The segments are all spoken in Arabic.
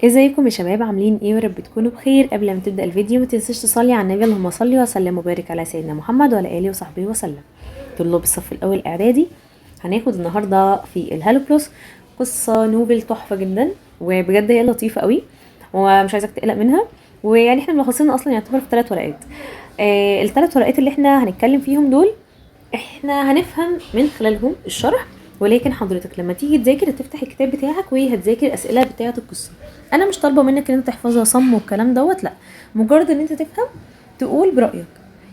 ازيكم يا شباب، عاملين ايه؟ ورب تكونوا بخير. قبل ما تبدا الفيديو ما تنساش تصلي على النبي، اللهم صل وسلم وبارك على سيدنا محمد وعلى اله وصحبه وسلم. طلاب الصف الاول اعدادي، هناخد النهارده في الهالو بلس قصه نوبل تحفه جدا، وبجد هي لطيفه قوي ومش عايزاك تقلق منها. ويعني احنا ملخصين اصلا يعتبر في 3 ورقات. الثلاث ورقات اللي احنا هنتكلم فيهم دول احنا هنفهم من خلالهم الشرح، ولكن حضرتك لما تيجي تذاكر هتفتح الكتاب بتاعك وهتذاكر الاسئله بتاعه القصه. انا مش طالبه منك ان انت تحفظها صم والكلام دوت، لا، مجرد ان انت تفهم، تقول برايك،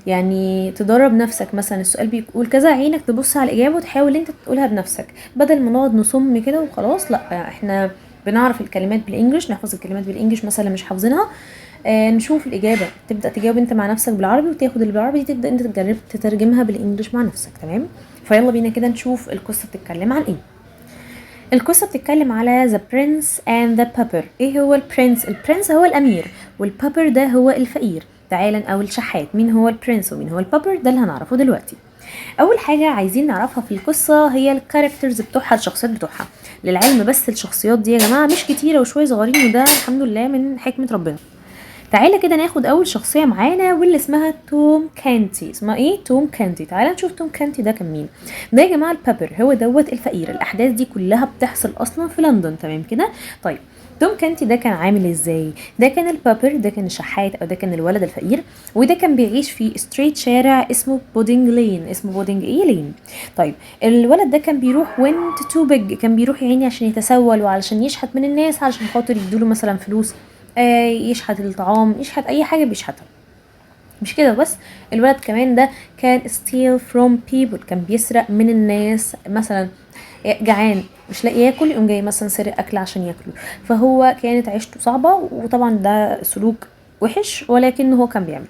يعني تدرب نفسك. مثلا السؤال بيقول كذا، عينك تبص على الاجابه وتحاول انت تقولها بنفسك بدل ما نقعد نصم كده وخلاص. لا، احنا بنعرف الكلمات بالانجلش، نحفظ الكلمات بالانجلش مثلا مش حافظينها. نشوف الإجابة، تبدأ تجاوب انت مع نفسك بالعربي، وتاخد اللي بالعربي تبدأ انت تجرب تترجمها بالإنجليش مع نفسك. تمام؟ فيلا بينا كده نشوف القصة بتتكلم عن ايه. القصة بتتكلم على The Prince and the Pauper. ايه هو البرنس؟ البرنس هو الأمير، والبابر ده هو الفقير. تعالى أو الشحات. مين هو البرنس ومين هو البابر؟ ده اللي هنعرفه دلوقتي. اول حاجه عايزين نعرفها في القصه هي الكاركترز بتوعها، الشخصيات بتوعها. للعلم بس الشخصيات دي يا جماعه مش كتيره وشويه صغيرين، وده الحمد لله من حكمه ربنا. تعالى كده ناخد اول شخصيه معانا واللي اسمها توم كانتي. اسمها ايه؟ توم كانتي. تعالى نشوف توم كانتي ده كان مين. ده يا جماعه البابر، هو دوت الفقير. الاحداث دي كلها بتحصل اصلا في لندن. تمام كده؟ طيب، توم كانتي ده كان عامل ازاي؟ ده كان البابر، ده كان الشحات او ده كان الولد الفقير، وده كان بيعيش في ستريت شارع اسمه بودينج لين. اسمه بودينج ايه؟ لين. طيب، الولد ده كان بيروح وينت تو بيج، كان بيروح يا عيني عشان يتسول وعلشان يشحت من الناس علشان خاطر يدوله مثلا فلوس. يشحت الطعام، يشحت اي حاجه بيشحتها. مش كده بس، الولد كمان ده كان steal from people، كان بيسرق من الناس. مثلا جعان مش لاقي ياكل، يقوم جاي مثلا سرق اكل عشان ياكله. فهو كانت عيشته صعبه، وطبعا ده سلوك وحش ولكن هو كان بيعمله.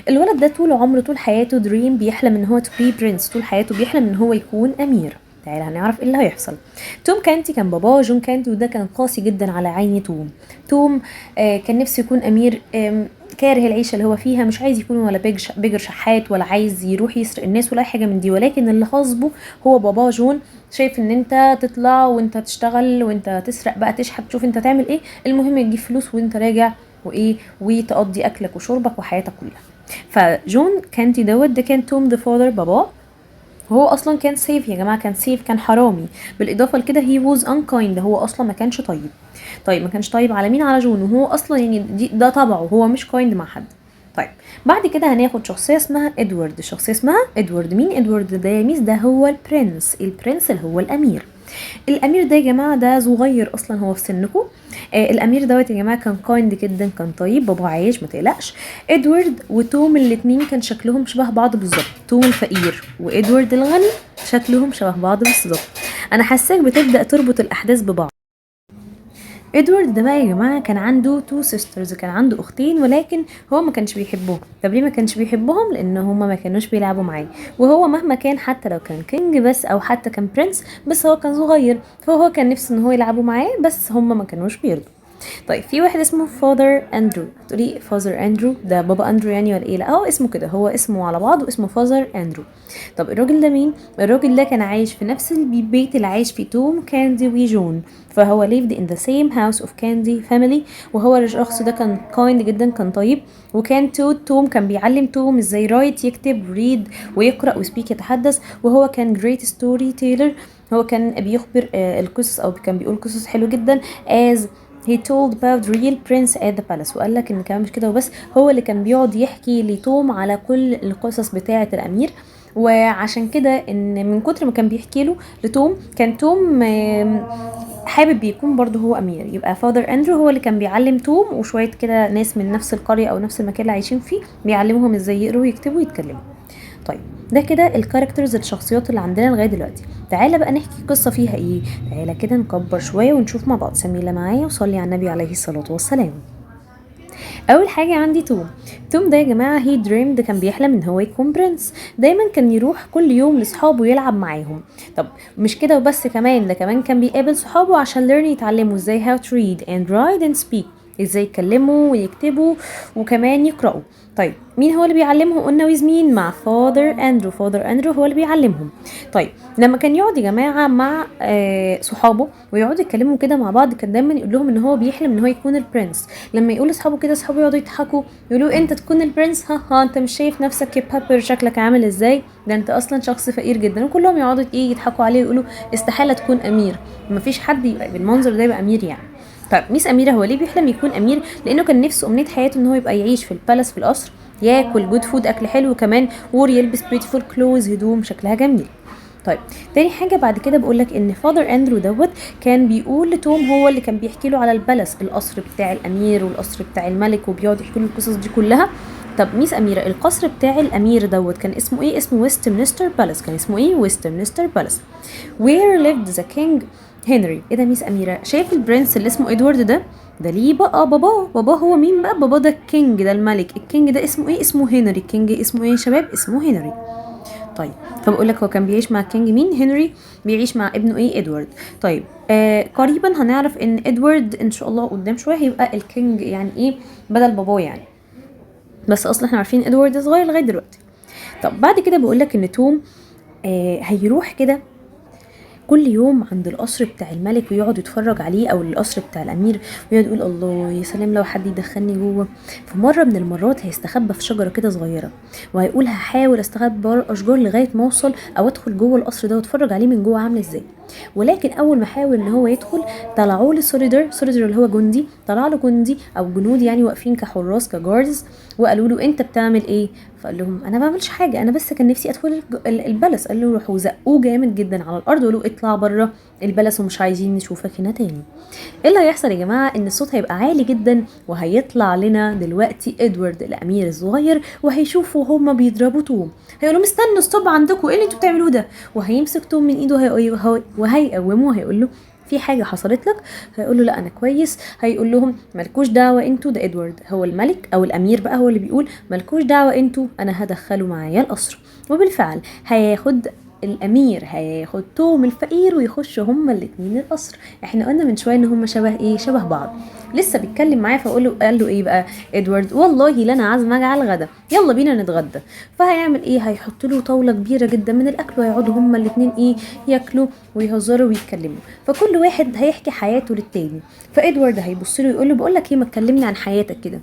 الولد ده طول عمره، طول حياته دريم، بيحلم ان هو to be prince. طول حياته بيحلم ان هو يكون امير. تعالى هنعرف ايه اللي هيحصل. توم كانتي كان باباه جون كانتي، وده كان قاسي جدا على عيني توم. توم كان نفسه يكون امير. كاره العيشه اللي هو فيها، مش عايز يكون ولا بيجر شحات، ولا عايز يروح يسرق الناس ولا اي حاجه من دي. ولكن اللي غصبه هو باباه جون، شايف ان انت تطلع وانت تشتغل وانت تسرق بقى، تشحت، تشوف انت تعمل ايه، المهم تجيب فلوس وانت راجع وايه، وتقضي اكلك وشربك وحياتك كلها. فجون كانتي دوت ده كان توم ذا فاذر باباه. هو اصلا كان سيف يا جماعه، كان سيف، كان حرامي. بالاضافه لكده هي ووز unkind، هو اصلا ما كانش طيب. طيب، ما كانش طيب على مين؟ على جون. وهو اصلا يعني ده طبعه، هو مش كايند مع حد. طيب، بعد كده هناخد شخصيه اسمها ادوارد. الشخصيه اسمها ادوارد. مين ادوارد ده يا ميس؟ ده هو البرنس. البرنس اللي هو الامير. الامير ده يا جماعه ده صغير اصلا، هو في سنكم. الامير دوت يا جماعه كان كايند جدا، كان طيب، بابا عايش ما تقلقش. ادوارد وتوم الاتنين كان شكلهم شبه بعض بالظبط. توم الفقير وادوارد الغني شكلهم شبه بعض بالظبط. انا حاساك بتبدا تربط الاحداث ببعض. ادوارد ده بقى يا جماعه كان عنده تو سيسترز، كان عنده اختين، ولكن هو ما كانش بيحبهم. طب ليه ما كانش بيحبهم؟ لان هما ما كانوش بيلعبوا معاه. وهو مهما كان، حتى لو كان كينج بس او حتى كان برنس، بس هو كان صغير، فهو كان نفسه ان هو يلعبوا معاه، بس هما ما كانوش بيرضوا. طيب، في واحد اسمه فاذر اندرو. تقولي فاذر اندرو ده بابا اندرو يعني ولا ايه؟ لا، هو اسمه كده، هو اسمه على بعضه اسمه فاذر اندرو. طب الراجل ده مين؟ الراجل ده كان عايش في نفس البيت اللي عايش فيه توم كاندي وجون. فهو lived in the same house of candy family. وهو الشخص ده كان kind جدا، كان طيب. وكان توم كان بيعلم توم ازاي رايت، يكتب، ريد ويقرأ وسبيك، يتحدث. وهو كان great storyteller. هو كان بيخبر القصص، او كان بيقول قصص حلو جدا. as he told about real prince at the palace. وقال لك ان كمان مش كده وبس، هو اللي كان بيقعد يحكي لتوم على كل القصص بتاعة الامير. وعشان كده ان من كتر ما كان بيحكي له لتوم، كان توم حابب يكون برضه هو امير. يبقى فاذر اندرو هو اللي كان بيعلم توم وشويه كده ناس من نفس القريه او نفس المكان اللي عايشين فيه، بيعلمهم ازاي يقروا ويكتبوا ويتكلموا. طيب، ده كده الكاركترز، الشخصيات اللي عندنا لغايه دلوقتي. تعالى بقى نحكي قصه فيها ايه. تعالى كده نكبر شويه ونشوف مع بعض. سمي الله معايا وصلي على النبي عليه الصلاه والسلام. اول حاجه عندي توم. توم ده يا جماعه هي دريمد، كان بيحلم ان هو يكون برنس. دايما كان يروح كل يوم لاصحابه يلعب معاهم. طب مش كده وبس، كمان ده كمان كان بيقابل صحابه عشان learn، يتعلموا ازاي how to read and write and speak. ازاي يتكلموا ويكتبوا وكمان يقرأوا. طيب مين هو اللي بيعلمهم؟ قلنا ويز مين؟ مع فاذر اندرو. فاذر اندرو هو اللي بيعلمهم. طيب لما كان يقعد يا جماعه مع صحابه ويقعدوا يتكلموا كده مع بعض، كان دايما يقول لهم ان هو بيحلم ان هو يكون البرنس. لما يقول لاصحابه كده، اصحابه يقعدوا يضحكوا يقولوا انت تكون البرنس؟ ها انت مش شايف نفسك يا بابر شكلك عامل ازاي؟ ده انت اصلا شخص فقير جدا. وكلهم يقعدوا يضحكوا عليه ويقولوا استحاله تكون امير، مفيش حد يبقى بالمنظر ده يبقى امير يعني. طيب ميس أميرة هو ليه بيحلم يكون أمير؟ لأنه كان نفسه أمنية حياته إن هو يبقى يعيش في البالاس، في القصر، ياكل جود فود، أكل حلو، وكمان يلبس بيوتيفول كلوز، هدوم شكلها جميل. طيب تاني حاجة بعد كده بقولك ان فاذر اندرو دوت كان بيقول لتوم، هو اللي كان بيحكي له على البالاس، القصر بتاع الامير والقصر بتاع الملك، وبيقعد يحكي له القصص دي كلها. طب ميس أميرة القصر بتاع الامير دوت كان اسمه ايه؟ اسمه ويستمنستر بالاس. كان اسمه ايه؟ ويستمنستر بالاس. where lived the king هنري. ايه ده ميس أميرة؟ شايف البرنس اللي اسمه ادوارد ده؟ ده ليه بقى بابا هو مين بقى؟ بابا ده الكينج، ده الملك. الكينج ده اسمه ايه؟ اسمه هنري. الكينج اسمه ايه يا شباب؟ اسمه هنري. طيب فبقول لك هو كان بيعيش مع الكينج مين؟ هنري. بيعيش مع ابنه ايه؟ ادوارد. طيب قريبا هنعرف ان ادوارد ان شاء الله قدام شويه هيبقى الكينج، يعني ايه بدل باباه يعني، بس اصلا احنا عارفين ادوارد صغير لغايه دلوقتي. طب بعد كده بقول لك ان توم هيروح كده كل يوم عند القصر بتاع الملك ويقعد يتفرج عليه، او القصر بتاع الامير، ويقعد يقول الله يا سلام لو حد يدخلني جوه. في مره من المرات هيستخبى في شجره كده صغيره، وهيقول هحاول استخبى ورا الاشجار لغايه ما اوصل او ادخل جوه القصر ده واتفرج عليه من جوه عامل ازاي. ولكن اول ما حاول ان هو يدخل طلعوا له سوليدر اللي هو جندي، طلع له جندي او جنود يعني واقفين كحراس كجاردز، وقالوا له انت بتعمل ايه؟ فقال لهم انا ما بعملش حاجه، انا بس كان نفسي ادخل البلس. قال له روحوا زقوه جامد جدا على الارض وقالوا اطلع بره البلس ومش عايزين نشوفك هنا تاني. ايه اللي هيحصل يا جماعه؟ ان الصوت هيبقى عالي جدا، وهيطلع لنا دلوقتي ادوارد الامير الصغير، وهيشوفوا هما بيضربوا توم. هيقولوا استنوا ستوب عندكم، ايه اللي انتوا بتعملوه ده؟ وهيمسك توم من ايده وهيقومه وهيقول له في حاجه حصلت لك؟ هيقول له لا انا كويس. هيقول لهم مالكوش دعوه انتوا، ده ادوارد هو الملك او الامير بقى هو اللي بيقول مالكوش دعوه انتوا، انا هدخله معايا القصر. وبالفعل هياخد الامير هياخد توم الفقير ويخشوا هما الاتنين القصر. احنا قلنا من شويه ان هما شبه ايه؟ شبه بعض. لسه بيتكلم معاه قال له ايه بقى ادوارد؟ والله لنا عازمك على الغدا، يلا بينا نتغدى. فهيعمل ايه؟ هيحط له طاوله كبيره جدا من الاكل، ويقعدوا هما الاتنين ايه؟ ياكلوا ويهزروا ويتكلموا. فكل واحد هيحكي حياته للتاني. فادوارد هيبص له يقول له بقول لك ايه، ما تكلمني عن حياتك كده.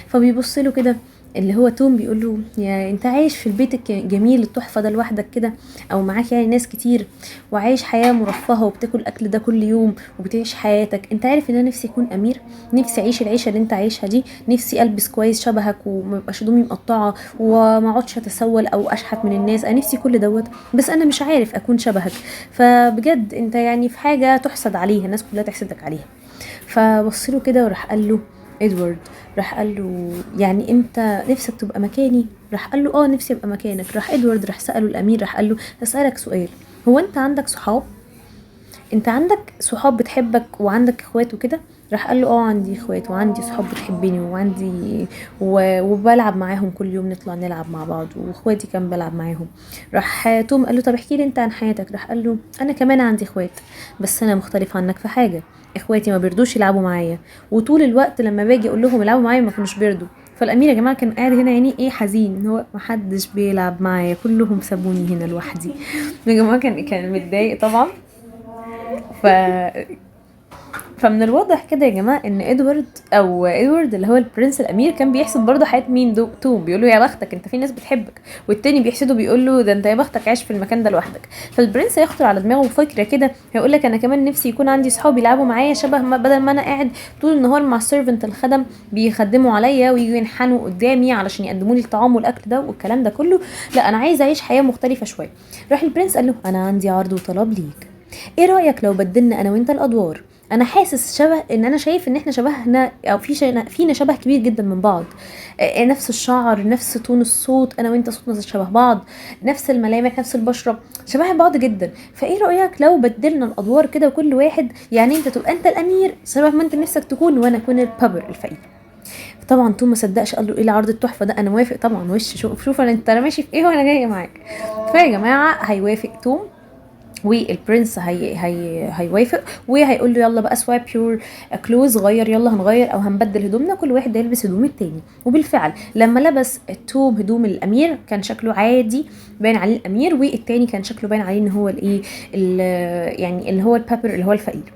فبيبص له كده اللي هو توم بيقول له يا انت عايش في البيت الجميل التحفه ده لوحدك كده، او معاك يعني ناس كتير، وعايش حياه مرفهه وبتاكل الاكل ده كل يوم وبتعيش حياتك. انت عارف ان انا نفسي اكون امير، نفسي اعيش العيشه اللي انت عايشها دي، نفسي البس كويس شبهك وما يبقاش هدومي مقطعه وما اقعدش اتسول او اشحت من الناس. انا نفسي كل دوت، بس انا مش عارف اكون شبهك. فبجد انت يعني في حاجه تحسد عليها، الناس كلها تحسدك عليها. فبص له كده وراح قال له ادوارد، راح قال له يعني انت نفسك تبقى مكاني؟ راح قال له اه نفسي ابقى مكانك. راح ادوارد راح سأله الامير، راح قال له اسألك سؤال، هو انت عندك صحاب؟ انت عندك صحاب بتحبك وعندك اخوات وكده؟ راح قال له اه عندي اخوات وعندي صحاب بتحبني وعندي وبلعب معاهم كل يوم، نطلع نلعب مع بعض، واخواتي كمان بلعب معاهم. راح توم قال له طب احكي لي انت عن حياتك. راح قال له انا كمان عندي اخوات، بس انا مختلف عنك في حاجه، اخواتي ما بيرضوش يلعبوا معايا، وطول الوقت لما باجي اقول لهم يلعبوا معايا ما كانوش بيرضوا. فالامير يا جماعه كان قاعد هنا يعني ايه حزين ان هو محدش بيلعب معايا، كلهم سابوني هنا لوحدي. يا جماعه كان متضايق طبعا. ف فمن الواضح كده يا جماعه ان ادوارد اللي هو البرنس الامير كان بيحسد برضه حياه مين؟ توم. بيقول له يا بختك انت في ناس بتحبك، والتاني بيحسده بيقول له ده انت يا بختك عايش في المكان ده لوحدك. فالبرنس هيخطر على دماغه فكره كده، هيقول لك انا كمان نفسي يكون عندي صحاب يلعبوا معايا شبه ما، بدل ما انا قاعد طول النهار مع السيرفنت الخدم بيخدموا عليا ويجوا ينحنوا قدامي علشان يقدموا لي الطعام والاكل ده والكلام ده كله. لا انا عايز اعيش حياه مختلفه شويه. راح البرنس قال له انا عندي عرض وطلب ليك، ايه رايك لو بدلنا انا وانت الادوار؟ انا حاسس شبه ان انا شايف ان احنا شبهنا او فينا شبه كبير جدا من بعض، نفس الشعر، نفس تون الصوت، انا وانت صوتنا شبه بعض، نفس الملامح، نفس البشره، شبه بعض جدا. فايه رايك لو بدلنا الادوار كده وكل واحد يعني انت تبقى انت الامير شبه ما انت نفسك تكون، وانا اكون البابر الفقير. طبعا توم ما صدقش، قال له ايه العرض التحفه ده؟ انا موافق طبعا. وش شوف انا انت ماشي في ايه وانا جايه معاك. فيا جماعه هيوافق توم والبرنس هيوافق وهيقول له يلا بقى سواب يور كلوز، غير يلا هنغير او هنبدل هدومنا، كل واحد يلبس هدوم التاني. وبالفعل لما لبس توم هدوم الامير كان شكله عادي باين عليه الامير، والتاني كان شكله باين عليه ان هو الايه يعني اللي هو البابر اللي هو الفقير.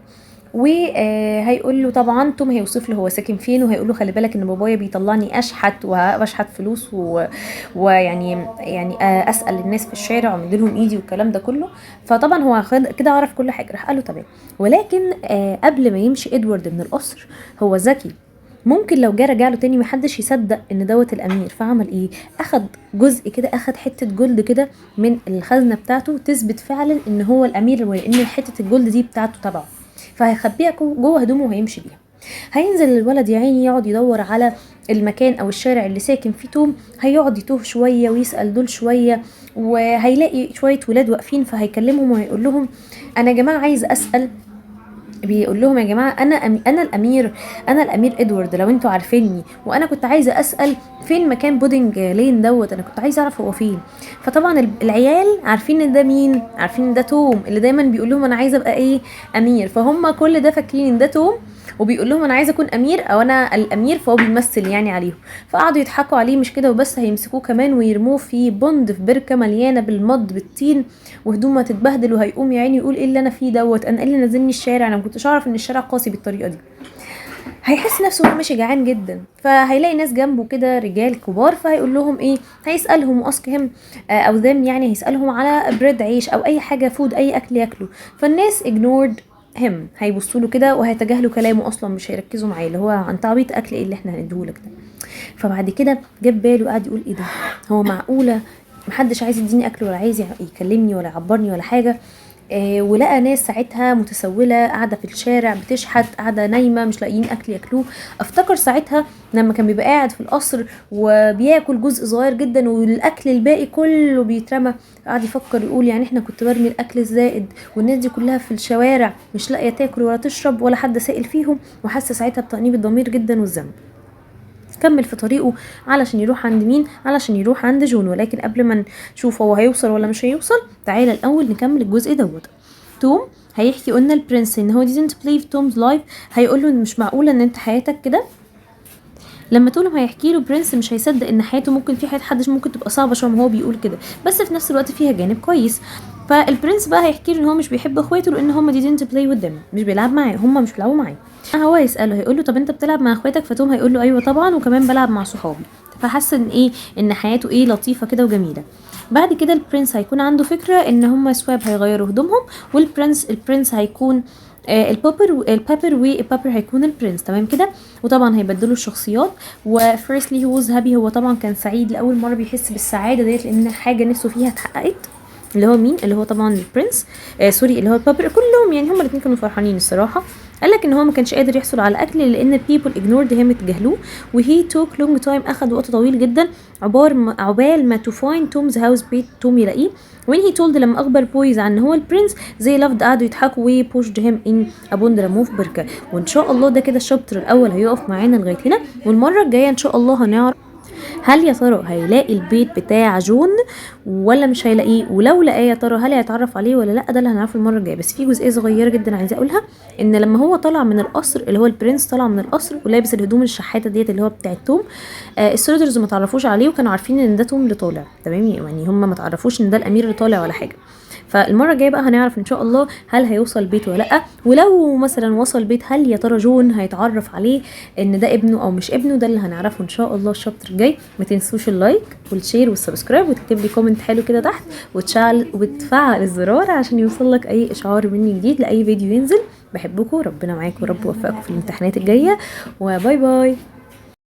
وهيقول له طبعا توم هيوصف له هو ساكن فين، وهيقول له خلي بالك ان بابايا بيطلعني اشحت واشحت فلوس ويعني اسال الناس في الشارع وامد لهم ايدي والكلام ده كله. فطبعا هو كده عرف كل حاجه، راح قال له تمام. ولكن قبل ما يمشي ادوارد من القصر، هو ذكي، ممكن لو جه رجع له تاني محدش يصدق ان دوت الامير. فعمل ايه؟ اخد جزء كده، اخد حته جلد كده من الخزنه بتاعته تثبت فعلا ان هو الامير وان حته الجلد دي بتاعته تبعه، فهيخبيها جوه هدومه وهيمشي بيها. هينزل الولد يا عيني يقعد يدور على المكان او الشارع اللي ساكن فيه توم، هيقعد يتوه شويه ويسال دول شويه، وهيلاقي شويه ولاد واقفين فهيكلمهم وهيقول لهم انا يا جماعه عايز اسال. بيقول لهم يا جماعه انا الامير ادوارد لو انتوا عارفيني، وانا كنت عايزه اسال فين مكان بودنج لين دوت، انا كنت عايزه اعرف هو فين. فطبعا العيال عارفين ان ده مين، عارفين ان ده توم اللي دايما بيقول لهم انا عايزه ابقى ايه، امير. فهم كل ده فاكرين ان ده توم وبيقول لهم انا عايزه اكون امير او انا الامير، فهو بيمثل يعني عليهم. فقعدوا يضحكوا عليه، مش كده وبس، هيمسكوه كمان ويرموه في بند في بركه مليانه بالمض بالطين وهدومه تتبهدل، وهيقوم يا عيني يقول ايه اللي انا فيه دوت، انا ايه اللي نزلني الشارع، انا ما كنتش اعرف ان الشارع قاسي بالطريقه دي. هيحس نفسه انه ماشي جعان جدا، فهيلاقي ناس جنبه كده رجال كبار، فهيقول لهم ايه، هيسالهم اسكهم او ذم يعني، هيسالهم على بريد عيش او اي حاجه فود، اي اكل ياكله. فالناس ignored هم، هيبصوا له كده وهيتجاهلوا كلامه اصلا، مش هيركزوا معاه، اللي هو عن تعبيط اكل ايه اللي احنا هنديهولك ده. فبعد كده جاب باله قاعد يقول ايه ده، هو معقوله محدش عايز يديني اكل ولا عايز يكلمني ولا يعبرني ولا حاجه. ولقى ناس ساعتها متسولة قاعدة في الشارع بتشحت، قاعدة نايمة مش لاقيين أكل ياكلوه. افتكر ساعتها لما كان بيبقى قاعد في القصر وبياكل جزء صغير جدا والأكل الباقي كله بيترمى، قاعد يفكر يقول يعني احنا كنت برمي الأكل الزائد والناس دي كلها في الشوارع مش لاقية تاكل ولا تشرب ولا حد سائل فيهم، وحس ساعتها بتأنيب الضمير جدا والذنب. كمل في طريقه علشان يروح عند مين، علشان يروح عند جون. ولكن قبل ما نشوف هو هيوصل ولا مش هيوصل، تعالى الاول نكمل الجزء دوت. توم هيحكي قلنا البرنس ان هو didn't believe Tom's life، هيقول له ان مش معقوله ان انت حياتك كده. لما تقولهم هيحكي له برنس مش هيصدق ان حياته ممكن في حياه حد ممكن تبقى صعبه شويه ما هو بيقول كده، بس في نفس الوقت فيها جانب كويس. فالبرنس بقى هيحكي له ان هو مش بيحب اخواته لان هم didn't play with them، مش بيلعب معاه، هم مش بيلعبوا معاه. هو يساله هيقول له طب انت بتلعب مع اخواتك، فتوم هيقول له ايوه طبعا وكمان بلعب مع صحابي. فحس ان ايه، ان حياته ايه لطيفه كده وجميله. بعد كده البرنس هيكون عنده فكره ان هم سواب هيغيروا هدومهم، البرنس هيكون البابر والبابر هيكون البرنس، تمام كده. وطبعا هيبدلوا الشخصيات. وفيرستلي هو هابي، هو طبعا كان سعيد لاول مره بيحس بالسعاده ديت لان حاجه نفسه فيها اتحققت، اللي هو مين، اللي هو طبعا البرنس سوري اللي هو البابر. كلهم يعني هما الاثنين كانوا فرحانين الصراحه. قال لك ان هو ما كانش قادر يحصل على اكل لان people ignored him، اتجاهلوه. وهي took long time، اخذ وقت طويل جدا عقبال ما to find Tom's house، بيت توم يلاقيه. when he told، لما اخبر بويز عن هو البرنس زي لافد قعدوا يضحكوا و pushed him in a pond رموه في بركه. وان شاء الله ده كده الشابتر الاول هيقف معانا لغايه هنا، والمره الجايه ان شاء الله هنعرف هل يا ترى هيلاقي البيت بتاع جون ولا مش هيلاقيه، ولو لقاه يا ترى هل هيتعرف عليه ولا لا، ده اللي هنعرفه المره الجايه. بس في جزئيه صغيره جدا عايزه اقولها، ان لما هو طلع من القصر اللي هو البرنس طلع من القصر ولابس الهدوم الشحاته ديت اللي هو بتاع توم، السولجرز ما تعرفوش عليه وكانوا عارفين ان ده توم اللي طالع، تمام يعني هم ما تعرفوش ان ده الامير اللي طالع ولا حاجه. فالمره الجايه بقى هنعرف ان شاء الله هل هيوصل البيت ولا لا، ولو مثلا وصل البيت هل يا ترى جون هيتعرف عليه ان ده ابنه او مش ابنه. ده اللي هنعرفه ان شاء الله الشابتر الجاي. ما تنسوش اللايك والشير والسبسكرايب وتكتب لي كومنت حلو كده تحت وتفعل الزرار عشان يوصلك اي اشعار مني جديد لاي فيديو ينزل. بحبكم، ربنا معاكم ورب يوفقكم في الامتحانات الجايه، وباي باي.